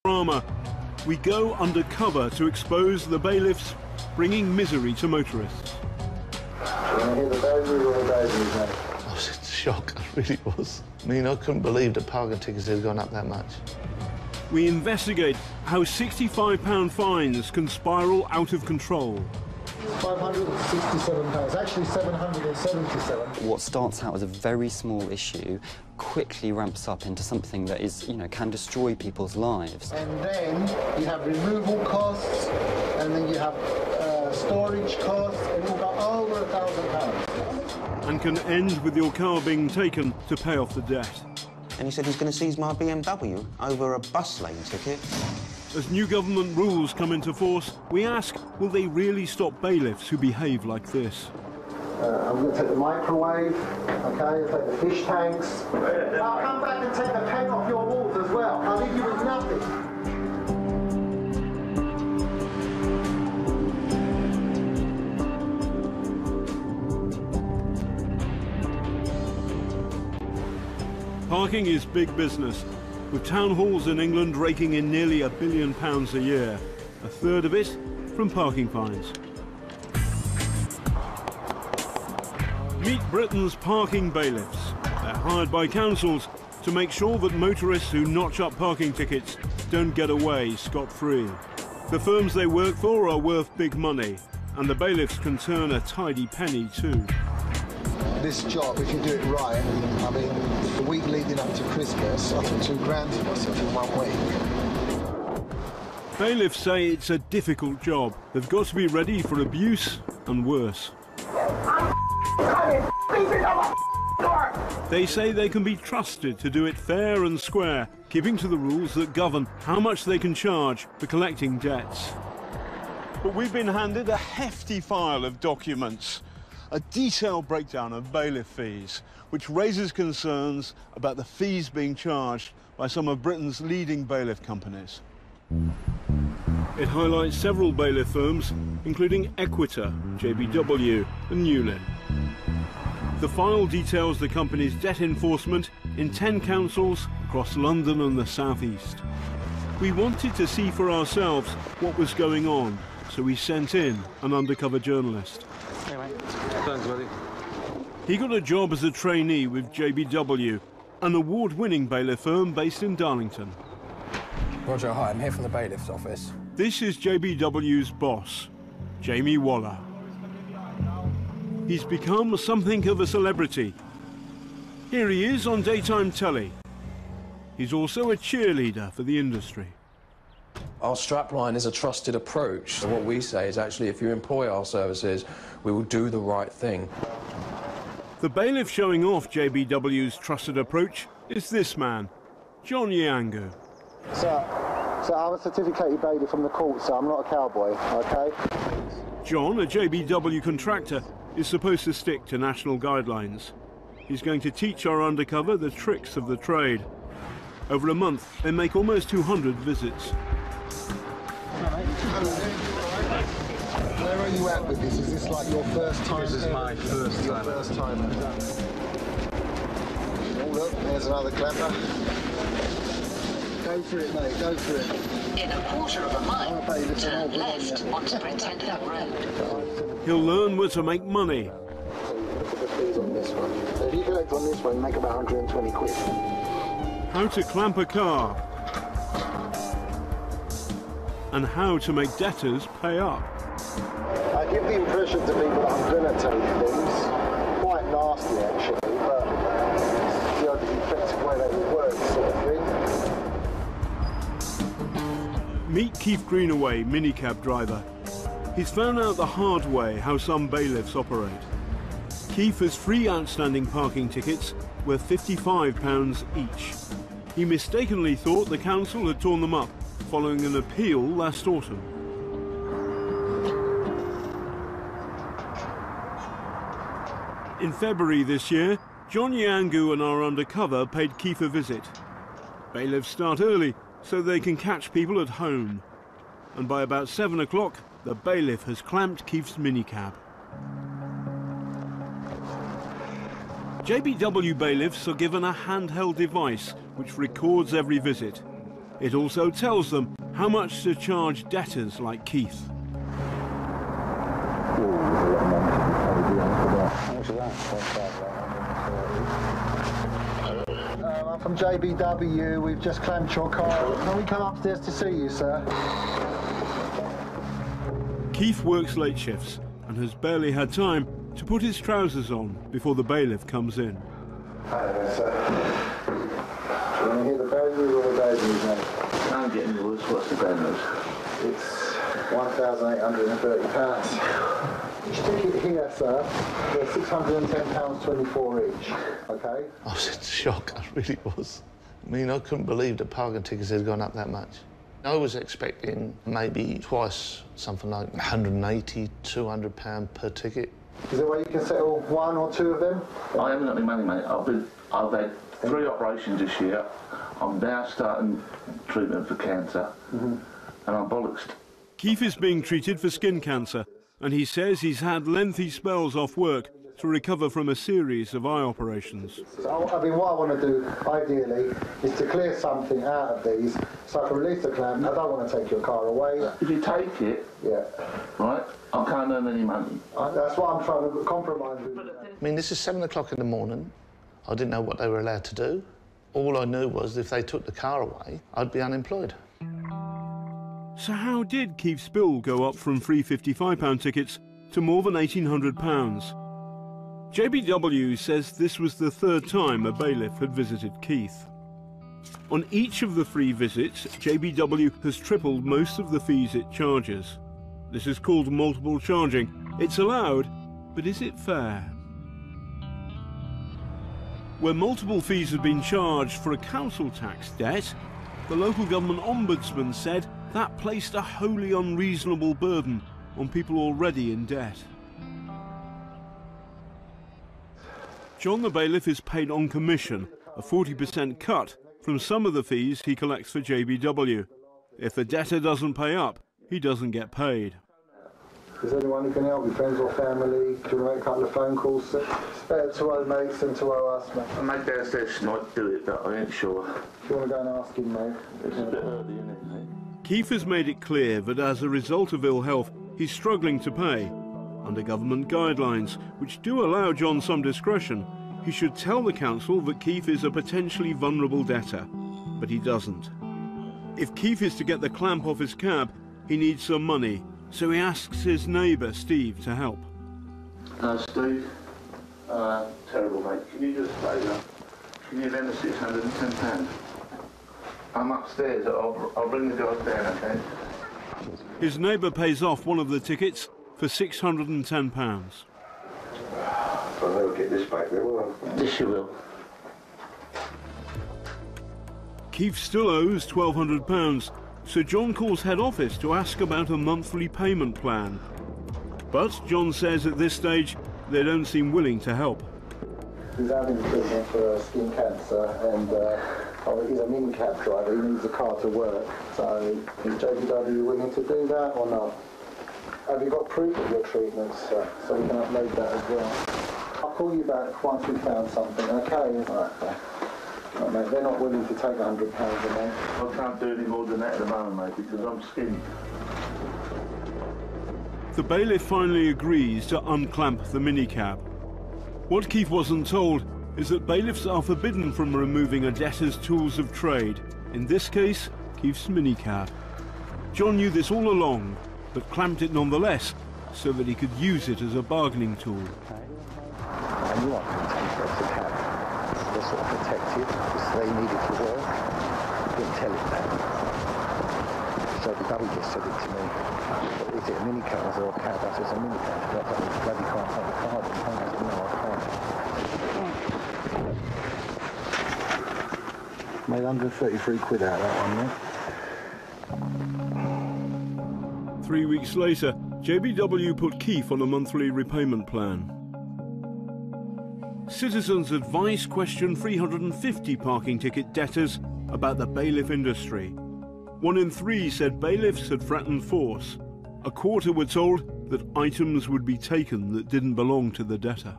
Panorama, we go undercover to expose the bailiffs bringing misery to motorists. I was in shock, I really was. I mean, I couldn't believe that parking tickets had gone up that much. We investigate how £65 fines can spiral out of control. £567, actually £777. What starts out as a very small issue quickly ramps up into something that is, can destroy people's lives. And then you have removal costs, and then you have storage costs, and you'll go over £1,000. And can end with your car being taken to pay off the debt. And he said he's going to seize my BMW over a bus lane ticket. As new government rules come into force, we ask, will they really stop bailiffs who behave like this? I'm going to take the microwave, OK, I'll take the fish tanks. I'll come back and take the pen off your walls as well. I'll leave you with nothing. Parking is big business, with town halls in England raking in nearly £1 billion a year, a third of it from parking fines. Meet Britain's parking bailiffs. They're hired by councils to make sure that motorists who notch up parking tickets don't get away scot-free. The firms they work for are worth big money, and the bailiffs can turn a tidy penny too. This job, if you do it right, I mean, the week leading up to Christmas, I took £2 grand for myself in 1 week. Bailiffs say it's a difficult job. They've got to be ready for abuse and worse. They say they can be trusted to do it fair and square, keeping to the rules that govern how much they can charge for collecting debts. But we've been handed a hefty file of documents, a detailed breakdown of bailiff fees, which raises concerns about the fees being charged by some of Britain's leading bailiff companies. It highlights several bailiff firms, including Equita, JBW and Newlyn. The file details the company's debt enforcement in 10 councils across London and the South East. We wanted to see for ourselves what was going on, so we sent in an undercover journalist. Hey, mate. Thanks, buddy. He got a job as a trainee with JBW, an award-winning bailiff firm based in Darlington. Roger, hi, I'm here from the bailiff's office. This is JBW's boss, Jamie Waller. He's become something of a celebrity. Here he is on daytime telly. He's also a cheerleader for the industry. Our strapline is a trusted approach. So what we say is actually if you employ our services, we will do the right thing. The bailiff showing off JBW's trusted approach is this man, John Yangu. Sir, I'm a certificated bailiff from the court, so I'm not a cowboy, OK? John, a JBW contractor, is supposed to stick to national guidelines. He's going to teach our undercover the tricks of the trade. Over a month, they make almost 200 visits. Where are you at with this? Is this like your first time? This is my first time. First time. Oh, look, there's another clapper. Go for it, mate, go for it. In a quarter of a mile, turn left onto Pretender Road. He'll learn where to make money. So look at the fees on this one. So if you collect on this one, make about 120 quid. How to clamp a car. And how to make debtors pay up. I give the impression to people that I'm going to take things. Quite nasty, actually, but it's the only effective way that it works, sort of thing. Meet Keith Greenaway, minicab driver. He's found out the hard way how some bailiffs operate. Keith has 3 outstanding parking tickets worth £55 each. He mistakenly thought the council had torn them up following an appeal last autumn. In February this year, John Yangu and our undercover paid Keith a visit. Bailiffs start early so they can catch people at home. And by about 7 o'clock, the bailiff has clamped Keith's minicab. JBW bailiffs are given a handheld device which records every visit. It also tells them how much to charge debtors like Keith. I'm from JBW. We've just clamped your car. Can we come upstairs to see you, sir? Keith works late shifts and has barely had time to put his trousers on before the bailiff comes in. Hi there, sir. Do you want to hear the bad news or the bad news, mate? Can't get any worse. What's the bad news? It's £1,830. Each ticket here, sir, they're £610.24 each, okay? I was in shock, I really was. I mean, I couldn't believe the parking tickets had gone up that much. I was expecting maybe twice, something like £180, £200 per ticket. Is there a way you can settle one or two of them? I haven't got any money, mate. I've had 3 operations this year. I'm now starting treatment for cancer, and I'm bollocksed. Keith is being treated for skin cancer, and he says he's had lengthy spells off work to recover from a series of eye operations. So, I mean, what I want to do, ideally, is to clear something out of these so I can release the clamp. I don't want to take your car away. If you take it, right, I can't earn any money. That's what I'm trying to compromise with. I mean, this is 7 o'clock in the morning. I didn't know what they were allowed to do. All I knew was if they took the car away, I'd be unemployed. So how did Keith's bill go up from free £55 tickets to more than £1,800? JBW says this was the 3rd time a bailiff had visited Keith. On each of the 3 visits, JBW has tripled most of the fees it charges. This is called multiple charging. It's allowed, but is it fair? Where multiple fees had been charged for a council tax debt, the local government ombudsman said that placed a wholly unreasonable burden on people already in debt. John the bailiff is paid on commission, a 40% cut from some of the fees he collects for JBW. If the debtor doesn't pay up, he doesn't get paid. Is there anyone who can help you, friends or family? Do you want to make a couple of phone calls? It's better to owe mates than to owe us, mate. My dad said she might do it, but I ain't sure. If you want to go and ask him, mate. It's a bit early, isn't it, mate? Keith has made it clear that as a result of ill health, he's struggling to pay. Under government guidelines, which do allow John some discretion, he should tell the council that Keith is a potentially vulnerable debtor, but he doesn't. If Keith is to get the clamp off his cab, he needs some money, so he asks his neighbour, Steve, to help. Steve, terrible, mate. Can you just play that? Can you lend us £610? I'm upstairs. I'll bring the guys down, okay? His neighbour pays off one of the tickets for £610. I'll never get this back there, will I? Yes, you will. Keith still owes £1,200, so John calls head office to ask about a monthly payment plan. But John says at this stage they don't seem willing to help. He's having treatment for skin cancer and he's a mini cab driver, he needs a car to work. So is JBW willing to do that or not? Have you got proof of your treatments, sir? So we can upload that as well. I'll call you back once we've found something, okay? Alright, okay. Right, mate, they're not willing to take £100 a month. I can't do any more than that at the moment, mate, because I'm skinned. The bailiff finally agrees to unclamp the minicab. What Keith wasn't told is that bailiffs are forbidden from removing a debtor's tools of trade, in this case, Keith's minicab. John knew this all along, but clamped it nonetheless, so that he could use it as a bargaining tool. And you want contempt of the cab. They're sort of protected, because they need it for work. You didn't tell it that. So the W just said it to me. Is it a minicab or a cab? I said, it's a minicab. But I bloody can't take the card. I said, no, I can't. Made 133 quid out of that one, mate. 3 weeks later, JBW put Keith on a monthly repayment plan. Citizens' Advice questioned 350 parking ticket debtors about the bailiff industry. 1 in 3 said bailiffs had threatened force. A quarter were told that items would be taken that didn't belong to the debtor.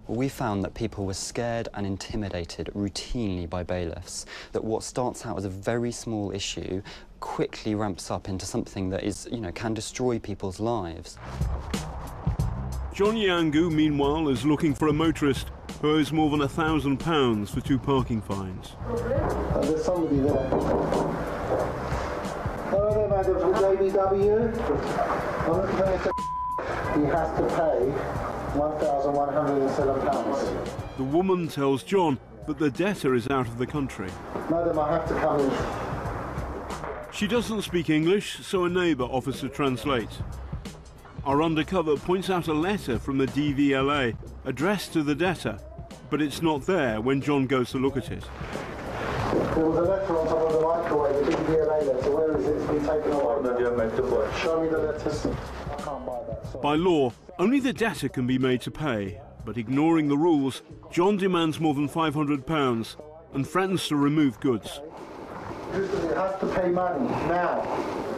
Well, we found that people were scared and intimidated routinely by bailiffs, that what starts out as a very small issue quickly ramps up into something that is, can destroy people's lives. John Yangu, meanwhile, is looking for a motorist who owes more than £1,000 for 2 parking fines. There's somebody there. Hello there, madam, from JBW. I'm looking for Mr. He has to pay £1,107. The woman tells John that the debtor is out of the country. Madam, I have to come in. She doesn't speak English, so a neighbour offers to translate. Our undercover points out a letter from the DVLA addressed to the debtor, but it's not there when John goes to look at it. There was a letter on top of the microwave, the DVLA letter. Where is it? It's been taken away. Show me the letters. I can't buy that. Sorry. By law, only the debtor can be made to pay, but ignoring the rules, John demands more than £500 and threatens to remove goods. It has to pay money now.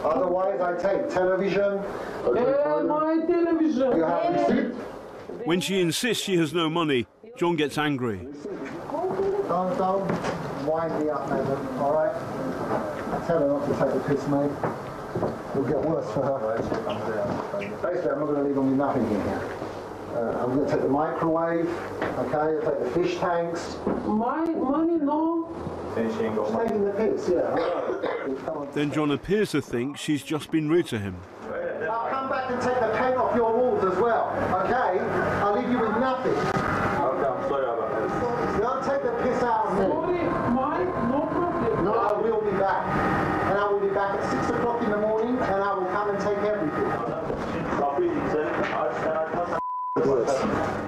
Otherwise, I take television. My television. You have receipt? When she insists she has no money, John gets angry. Don't wind me up, madam, all right? Tell her not to take the piss, mate. It'll get worse for her. Basically, I'm not going to leave them with nothing in here. I'm going to take the microwave, okay? I'll take the fish tanks. My money, no. She's taking the piss, yeah. Then John appears to think she's just been rude to him. I'll come back and take the paint off your walls as well, okay? I'll leave you with nothing. Okay, I'm sorry about this. Don't take the piss out of me. Sorry, Mike, no problem. No, I will be back. And I will be back at 6 o'clock in the morning, and I will come and take everything.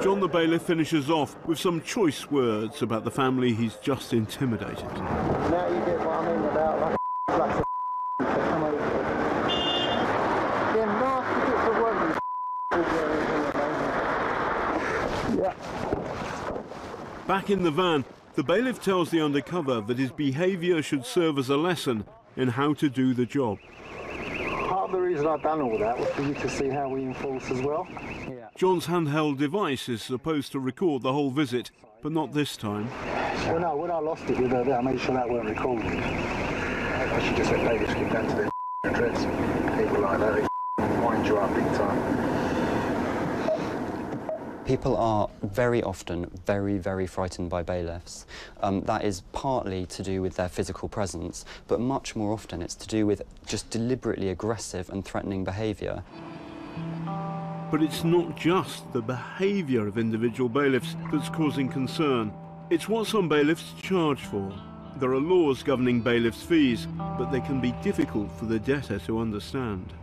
John the bailiff finishes off with some choice words about the family he's just intimidated. Now you get what I mean about like come over. Yeah, nasty bits of work. Yeah. Back in the van, the bailiff tells the undercover that his behaviour should serve as a lesson in how to do the job. Part of the reason I've done all that was for you to see how we enforce as well. Yeah. John's handheld device is supposed to record the whole visit, but not this time. Well, no, when I lost it with her there, I made sure that weren't recorded. I should just let bailiffs get down to their address. People like that, they wind you up big time. People are very often very, very frightened by bailiffs. That is partly to do with their physical presence, but much more often it's to do with just deliberately aggressive and threatening behaviour. But it's not just the behaviour of individual bailiffs that's causing concern. It's what some bailiffs charge for. There are laws governing bailiffs' fees, but they can be difficult for the debtor to understand.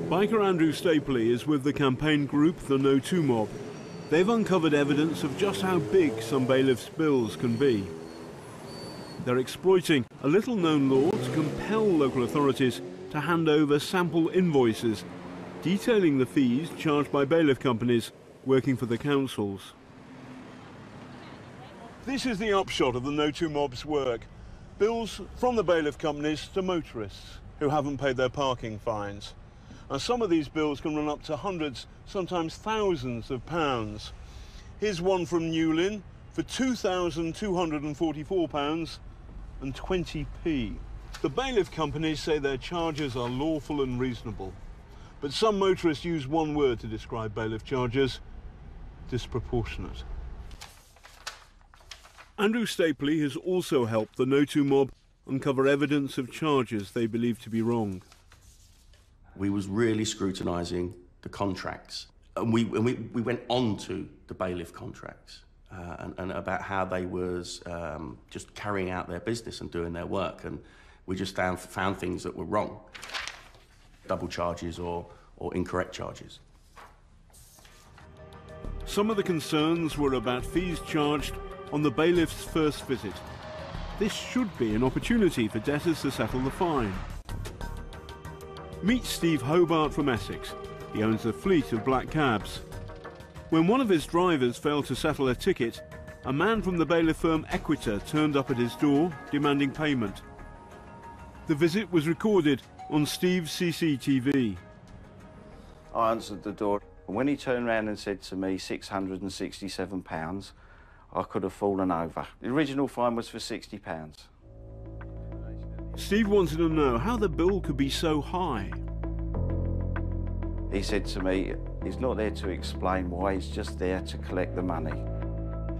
Biker Andrew Stapley is with the campaign group The No 2 Mob. They've uncovered evidence of just how big some bailiffs' bills can be. They're exploiting a little-known law to compel local authorities to hand over sample invoices detailing the fees charged by bailiff companies working for the councils. This is the upshot of the No 2 Mob's work. Bills from the bailiff companies to motorists who haven't paid their parking fines. And some of these bills can run up to hundreds, sometimes thousands of pounds. Here's one from Newlyn for £2,244.20p. The bailiff companies say their charges are lawful and reasonable, but some motorists use one word to describe bailiff charges: disproportionate. Andrew Stapley has also helped the No 2 Mob uncover evidence of charges they believe to be wrong. We was really scrutinising the contracts, and we went on to the bailiff contracts and about how they was just carrying out their business and doing their work, and we just found things that were wrong, double charges or incorrect charges. Some of the concerns were about fees charged on the bailiff's first visit. This should be an opportunity for debtors to settle the fine. Meet Steve Hobart from Essex. He owns a fleet of black cabs. When one of his drivers failed to settle a ticket, a man from the bailiff firm Equita turned up at his door demanding payment. The visit was recorded on Steve's CCTV. I answered the door. When he turned around and said to me £667, I could have fallen over. The original fine was for £60. Steve wanted to know how the bill could be so high. He said to me, he's not there to explain why, he's just there to collect the money.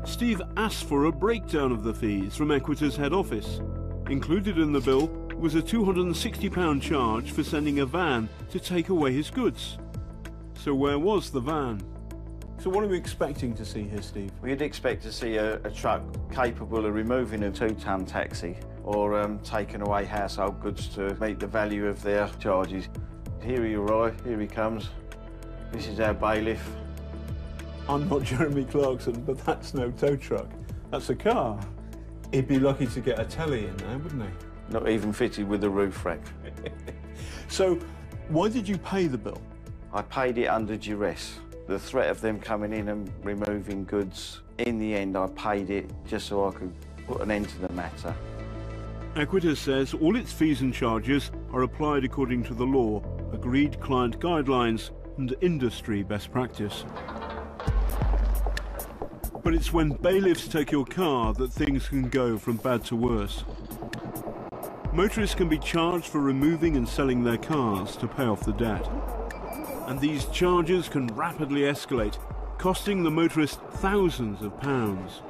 Steve asked for a breakdown of the fees from Equitor's head office. Included in the bill was a £260 charge for sending a van to take away his goods. So where was the van? So what are we expecting to see here, Steve? We'd expect to see a truck capable of removing a 2-ton taxi or taking away household goods to meet the value of their charges. Here he arrived, here he comes. This is our bailiff. I'm not Jeremy Clarkson, but that's no tow truck. That's a car. He'd be lucky to get a telly in there, wouldn't he? Not even fitted with a roof rack. So, why did you pay the bill? I paid it under duress. The threat of them coming in and removing goods. In the end, I paid it just so I could put an end to the matter. Equitor says all its fees and charges are applied according to the law, agreed client guidelines and industry best practice. But it's when bailiffs take your car that things can go from bad to worse. Motorists can be charged for removing and selling their cars to pay off the debt. And these charges can rapidly escalate, costing the motorist thousands of pounds.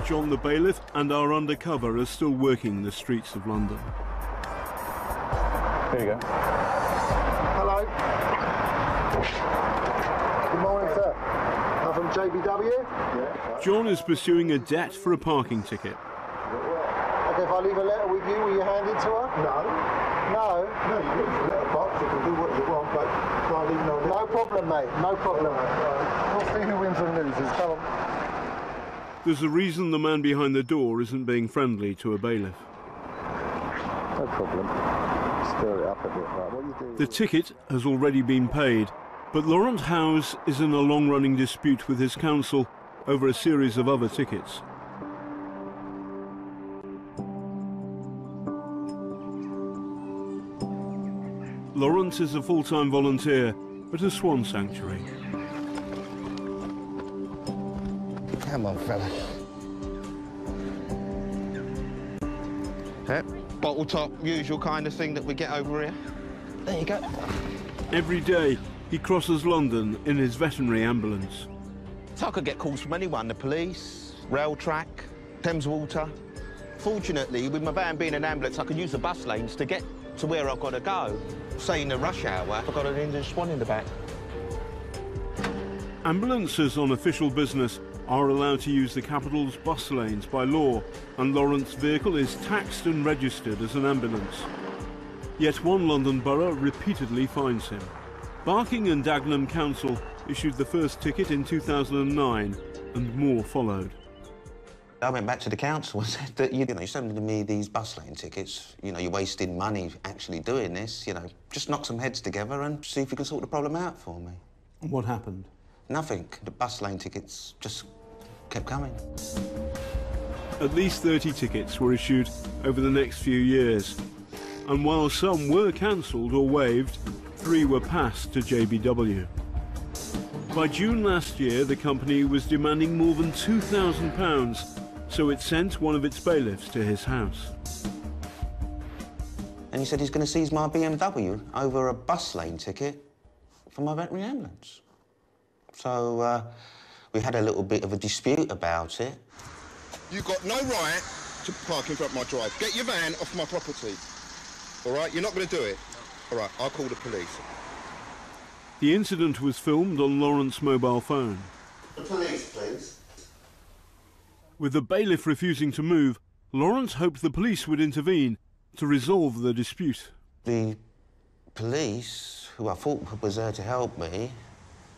John the bailiff and our undercover are still working the streets of London. Here you go. Hello. Good morning, sir. I'm from JBW. Yeah. John is pursuing a debt for a parking ticket. Okay, if I leave a letter with you, will you hand it to her? No. No? No, you leave the letter box, you can do what you want, but can't leave no... No problem, mate, no problem. We'll see who wins and loses, come on. There's a reason the man behind the door isn't being friendly to a bailiff. No problem. Stir it up a bit, right? What you do? The ticket has already been paid, but Laurent Howes is in a long-running dispute with his council over a series of other tickets. Laurent is a full-time volunteer at a swan sanctuary. Come on, fella. Yep, bottle top, usual kind of thing that we get over here. There you go. Every day, he crosses London in his veterinary ambulance. So I could get calls from anyone, the police, rail track, Thames Water. Fortunately, with my van being an ambulance, I can use the bus lanes to get to where I've got to go. Say in the rush hour, I've got an Indian swan in the back. Ambulances on official business are allowed to use the capital's bus lanes by law, and Laurent's vehicle is taxed and registered as an ambulance. Yet one London borough repeatedly fines him. Barking and Dagenham Council issued the first ticket in 2009, and more followed. I went back to the council and said that, you're sending me these bus lane tickets, you're wasting money actually doing this, just knock some heads together and see if you can sort the problem out for me. What happened? Nothing. The bus lane tickets just kept coming. At least 30 tickets were issued over the next few years, and while some were cancelled or waived, 3 were passed to JBW. By June last year, the company was demanding more than £2,000, so it sent one of its bailiffs to his house. And he said he's going to seize my BMW over a bus lane ticket for my veterinary ambulance. So we had a little bit of a dispute about it. You've got no right to park in front of my drive. Get your van off my property. All right? You're not going to do it. All right, I'll call the police. The incident was filmed on Laurent's mobile phone. The police, please. With the bailiff refusing to move, Laurent hoped the police would intervene to resolve the dispute. The police, who I thought was there to help me,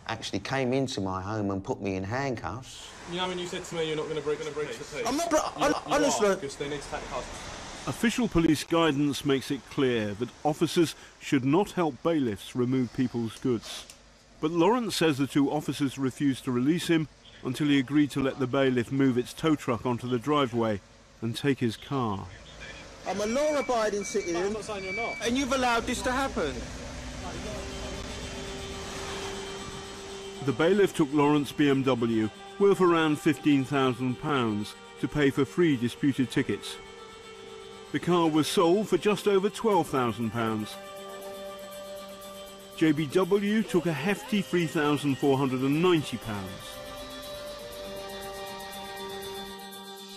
actually came into my home and put me in handcuffs. When you said to me you're not going to breach the peace. I'm not... honestly... Because they need to take the husband. Official police guidance makes it clear that officers should not help bailiffs remove people's goods. But Laurent says the 2 officers refused to release him until he agreed to let the bailiff move its tow truck onto the driveway and take his car. I'm a law-abiding citizen. No, I'm not saying you're not. And you've allowed this to happen. the bailiff took Lawrence BMW, worth around £15,000, to pay for free disputed tickets. The car was sold for just over £12,000. JBW took a hefty £3,490.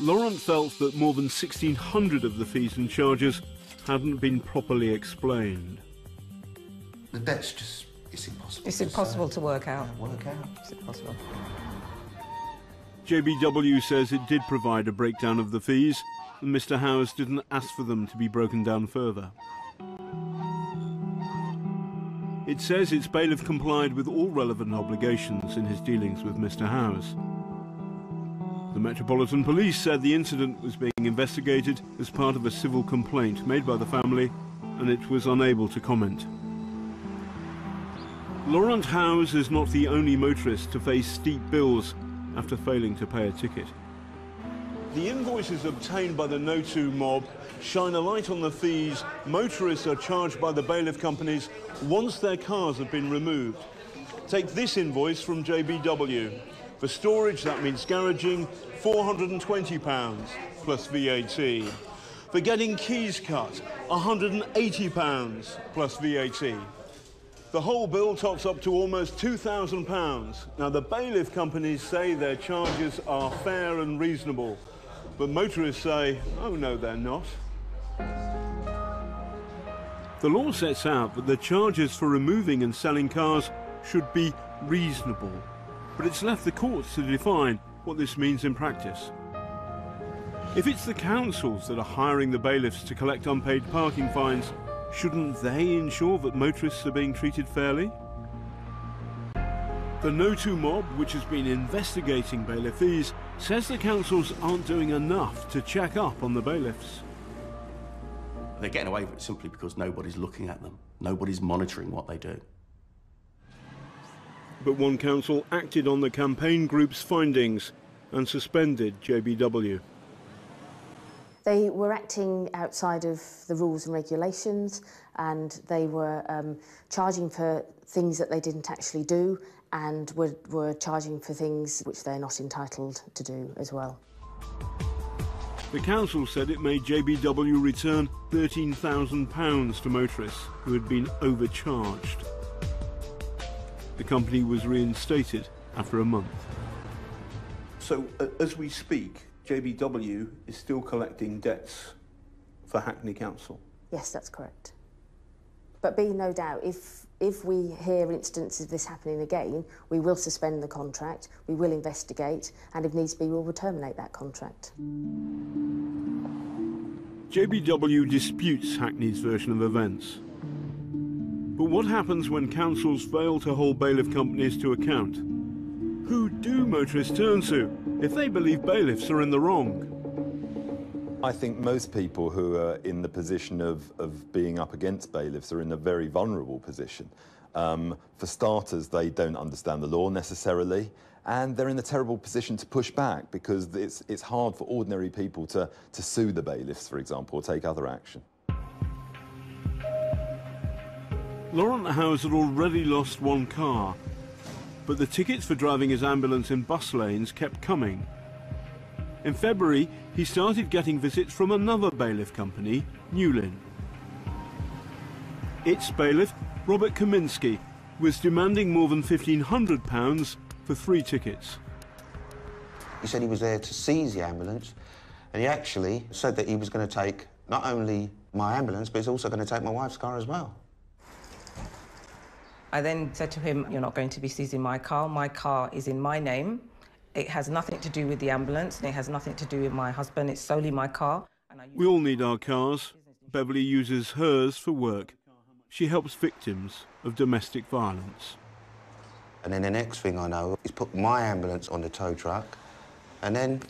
Laurent felt that more than 1,600 of the fees and charges hadn't been properly explained. The debt's just, it's impossible. It's impossible to work out. It's impossible. JBW says it did provide a breakdown of the fees, and Mr. Howes didn't ask for them to be broken down further. It says its bailiff complied with all relevant obligations in his dealings with Mr. Howes. The Metropolitan Police said the incident was being investigated as part of a civil complaint made by the family, and it was unable to comment. Laurent Howes is not the only motorist to face steep bills after failing to pay a ticket. The invoices obtained by the No2 mob shine a light on the fees motorists are charged by the bailiff companies once their cars have been removed. Take this invoice from JBW. For storage, that means garaging, £420 plus VAT. For getting keys cut, £180 plus VAT. The whole bill tops up to almost £2,000. Now, the bailiff companies say their charges are fair and reasonable, but motorists say, oh no, they're not. The law sets out that the charges for removing and selling cars should be reasonable, but it's left the courts to define what this means in practice. If it's the councils that are hiring the bailiffs to collect unpaid parking fines, shouldn't they ensure that motorists are being treated fairly? The No2 mob, which has been investigating bailiff fees, says the councils aren't doing enough to check up on the bailiffs. They're getting away with it simply because nobody's looking at them. Nobody's monitoring what they do. But one council acted on the campaign group's findings and suspended JBW. They were acting outside of the rules and regulations, and they were charging for things that they didn't actually do, and were charging for things which they're not entitled to do as well. The council said it made JBW return £13,000 to motorists who had been overcharged. The company was reinstated after a month. So, as we speak, JBW is still collecting debts for Hackney Council? Yes, that's correct. But be no doubt, if we hear instances of this happening again, we will suspend the contract, we will investigate, and if needs be, we will terminate that contract. JBW disputes Hackney's version of events. But what happens when councils fail to hold bailiff companies to account? Who do motorists turn to if they believe bailiffs are in the wrong? I think most people who are in the position of being up against bailiffs are in a very vulnerable position. For starters, they don't understand the law necessarily, and they're in a terrible position to push back because it's hard for ordinary people to sue the bailiffs, for example, or take other action. Laurent Howes had already lost one car, but the tickets for driving his ambulance in bus lanes kept coming. In February, he started getting visits from another bailiff company, Newlyn. Its bailiff, Robert Kaminski, was demanding more than £1,500 for 3 tickets. He said he was there to seize the ambulance, and he actually said that he was going to take not only my ambulance, but he's also going to take my wife's car as well. I then said to him, you're not going to be seizing my car is in my name. It has nothing to do with the ambulance, and it has nothing to do with my husband, it's solely my car. We all need our cars. Beverly uses hers for work. She helps victims of domestic violence. And then the next thing I know, he's put my ambulance on the tow truck, and then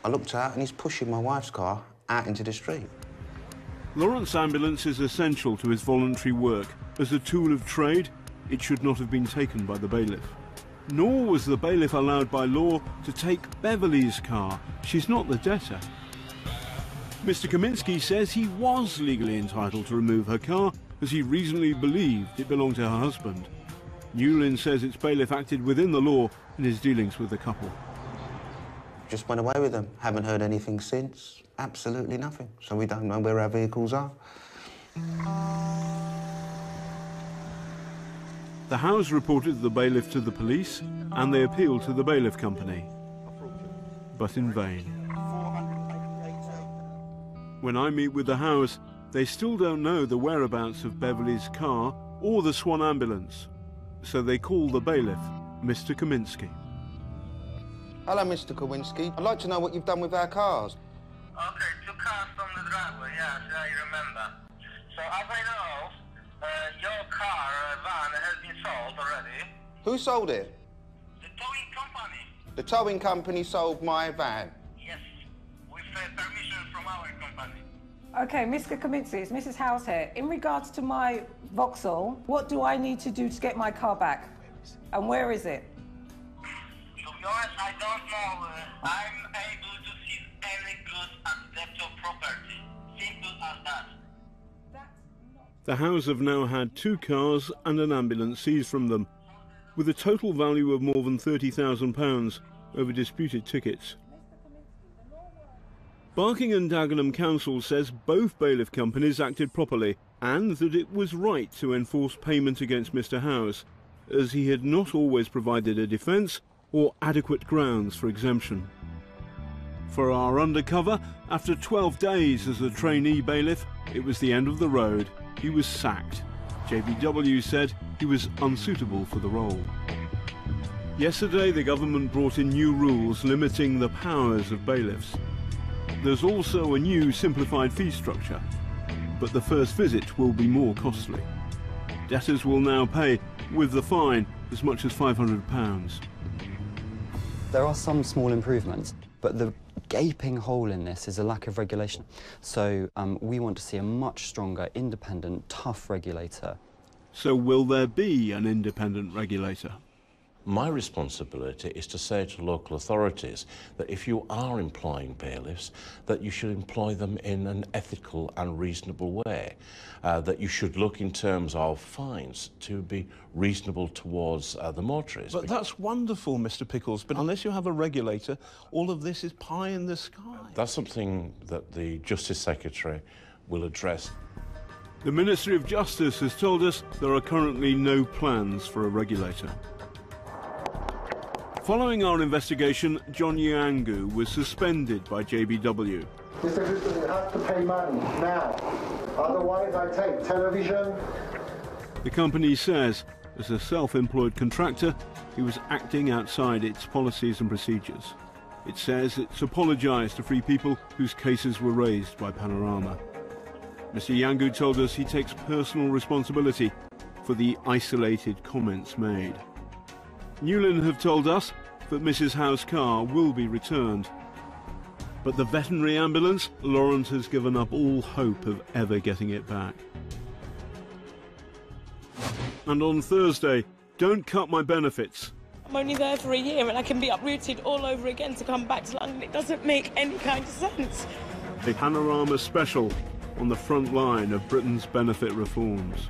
I looked out and he's pushing my wife's car out into the street. Laurent's ambulance is essential to his voluntary work. As a tool of trade, it should not have been taken by the bailiff. Nor was the bailiff allowed by law to take Beverly's car. She's not the debtor. Mr. Kaminski says he was legally entitled to remove her car as he reasonably believed it belonged to her husband. Newlyn says its bailiff acted within the law in his dealings with the couple. Just went away with them. Haven't heard anything since. Absolutely nothing. So we don't know where our vehicles are. The Howes reported the bailiff to the police and they appealed to the bailiff company, but in vain. When I meet with the Howes, they still don't know the whereabouts of Beverly's car or the Swan ambulance, so they call the bailiff, Mr. Kaminski. Hello, Mr. Kowinski. I'd like to know what you've done with our cars. Okay, 2 cars from the driveway, yes, I remember. So as I know, your car, van, has been sold already. Who sold it? The towing company. The towing company sold my van. Yes, with permission from our company. Okay, Mr. Kaminski, it's Mrs. Howes here. In regards to my Vauxhall, what do I need to do to get my car back? And where is it? To be honest, I don't know. I'm able to seize any goods at debtor property. Simple as that. The Howes have now had 2 cars and an ambulance seized from them, with a total value of more than £30,000 over disputed tickets. Barking and Dagenham Council says both bailiff companies acted properly and that it was right to enforce payment against Mr. Howes, as he had not always provided a defence or adequate grounds for exemption. For our Undercover, after 12 days as a trainee bailiff, it was the end of the road. He was sacked. JBW said he was unsuitable for the role. Yesterday, the government brought in new rules limiting the powers of bailiffs. There's also a new simplified fee structure, but the first visit will be more costly. Debtors will now pay, with the fine, as much as £500. There are some small improvements, but the gaping hole in this is a lack of regulation. So we want to see a much stronger, independent, tough regulator. So will there be an independent regulator? My responsibility is to say to local authorities that if you are employing bailiffs, that you should employ them in an ethical and reasonable way, that you should look in terms of fines to be reasonable towards the motorists. But that's wonderful, Mr. Pickles, but unless you have a regulator, all of this is pie in the sky. That's something that the Justice Secretary will address. The Ministry of Justice has told us there are currently no plans for a regulator. Following our investigation, John Yangu was suspended by JBW. Mr. Houston, you have to pay money now. Otherwise, I take television. The company says, as a self-employed contractor, he was acting outside its policies and procedures. It says it's apologised to 3 people whose cases were raised by Panorama. Mr. Yangu told us he takes personal responsibility for the isolated comments made. Newlyn have told us that Mrs. Howe's car will be returned. But the veterinary ambulance, Laurent has given up all hope of ever getting it back. And on Thursday, don't cut my benefits. I'm only there for a year and I can be uprooted all over again to come back to London. It doesn't make any kind of sense. A Panorama special on the front line of Britain's benefit reforms.